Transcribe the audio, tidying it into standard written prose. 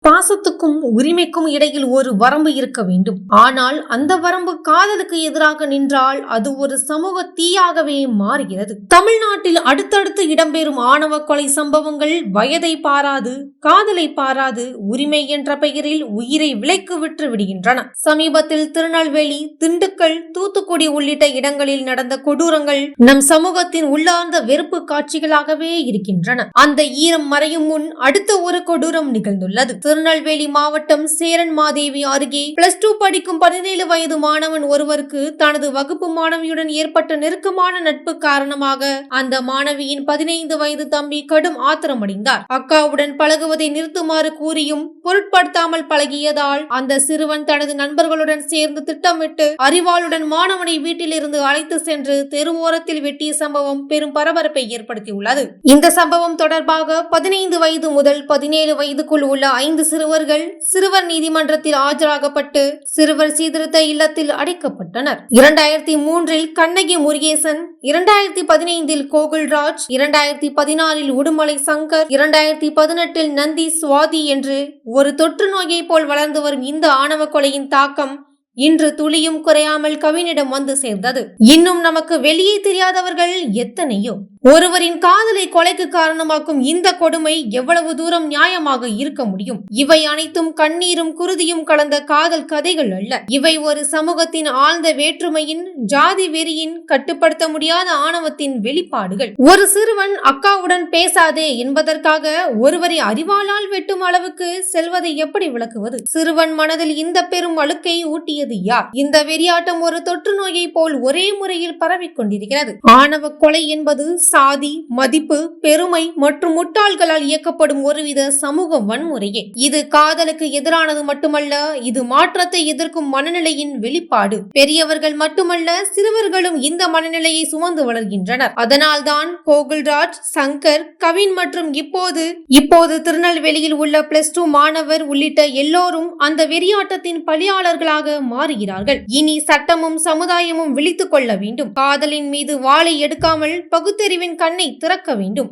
பாசத்துக்கும் உரிமைக்கும் இடையில் ஒரு வரம்பு இருக்க வேண்டும். ஆனால் அந்த வரம்பு காதலுக்கு எதிராக நின்றால் அது ஒரு சமூக தீயாகவே மாறுகிறது. தமிழ்நாட்டில் அடுத்தடுத்து இடம்பெறும் ஆணவ கொலை சம்பவங்கள் வயதை பாராது, காதலை பாராது, உரிமை என்ற பெயரில் உயிரை விலைக்கு விற்று விடுகின்றன. சமீபத்தில் திருநெல்வேலி, திண்டுக்கல், தூத்துக்குடி உள்ளிட்ட இடங்களில் நடந்த கொடூரங்கள் நம் சமூகத்தின் உள்ளார்ந்த வெறுப்பு காட்சிகளாகவே இருக்கின்றன. அந்த ஈரம் மறையும் முன் அடுத்த ஒரு கொடூரம் நிகழ்ந்துள்ளது. திருநெல்வேலி மாவட்டம் சேரன் மாதேவி அருகே +2 படிக்கும் 17 வயது மாணவன் ஒருவருக்கு தனது வகுப்பு மாணவியுடன் ஏற்பட்ட நெருக்கமான நட்பு காரணமாக அந்த மாணவியின் 15 வயது தம்பி கடும் ஆத்திரமடைந்தார். அக்காவுடன் பழகுவதை நிறுத்துமாறு கூறியும் பொருட்படுத்தாமல் பழகியதால் அந்த சிறுவன் தனது நண்பர்களுடன் சேர்ந்து திட்டமிட்டு அறிவாளுடன் மாணவனை வீட்டிலிருந்து அழைத்து சென்று தெருவோரத்தில் வெட்டிய சம்பவம் பெரும் பரபரப்பை ஏற்படுத்தியுள்ளது. இந்த சம்பவம் தொடர்பாக 15 வயது முதல் 17 வயதுக்குள் உள்ள 5 சிறுவர்கள் சிறுவர் நீதிமன்றத்தில் ஆஜராகப்பட்டு சிறுவர் சீர்திருத்த இல்லத்தில் அடைக்கப்பட்டனர். 2003இல் கண்ணகி முருகேசன், 2015இல் கோகுல்ராஜ், 2016இல் உடுமலை சங்கர், 2018இல் நந்தி சுவாதி என்று ஒரு தொற்று நோயை போல் வளர்ந்து வரும் இந்த ஆணவ கொலையின் தாக்கம் இன்று துளியும் குறையாமல் கவினிடம் வந்து சேர்ந்தது. இன்னும் நமக்கு வெளியே தெரியாதவர்கள் எத்தனையோ. ஒருவரின் காதலை கொலைக்கு காரணமாக்கும் இந்த கொடுமை எவ்வளவு தூரம் நியாயமாக இருக்க முடியும்? இவை அனைத்தும் கண்ணீரும் குருதியும் கலந்த காதல் கதைகள் அல்ல. இவை ஒரு சமூகத்தின் ஆழ்ந்த வேற்றுமையின், ஜாதி வெறியின், கட்டுப்படுத்த முடியாத ஆணவத்தின் வெளிப்பாடுகள். ஒரு சிறுவன் அக்காவுடன் பேசாதே என்பதற்காக ஒருவரை அறிவாளால் வெட்டும் அளவுக்கு செல்வதை எப்படி விளக்குவது? சிறுவன் மனதில் இந்த பெரும் அழுக்கை ஊட்டியது யார்? இந்த வெறியாட்டம் ஒரு தொற்று நோயை போல் ஒரே முறையில் பரவிக் கொண்டிருக்கிறது. ஆணவ கொலை என்பது சாதி, மதிப்பு, பெருமை மற்றும் முட்டாள்களால் இயக்கப்படும் ஒருவித சமூக வன்முறையே. இது காதலுக்கு எதிரானது மட்டுமல்ல, இது மாற்றத்தை எதிர்க்கும் மனநிலையின் வெளிப்பாடு. பெரியவர்கள் மட்டுமல்ல, சிறுவர்களும் இந்த மனநிலையை சுமந்து வளர்கின்றனர். அதனால்தான் கோகுல்ராஜ், சங்கர், கவின் மற்றும் இப்போது திருநெல்வேலியில் உள்ள +2 மாணவர் உள்ளிட்ட எல்லோரும் அந்த வெறியாட்டத்தின் பலியாளர்களாக மாறுகிறார்கள். இனி சட்டமும் சமுதாயமும் விழித்துக் கொள்ள வேண்டும். காதலின் மீது வாளை எடுக்காமல் பகுத்தறிவின் கண்ணை திறக்க வேண்டும்.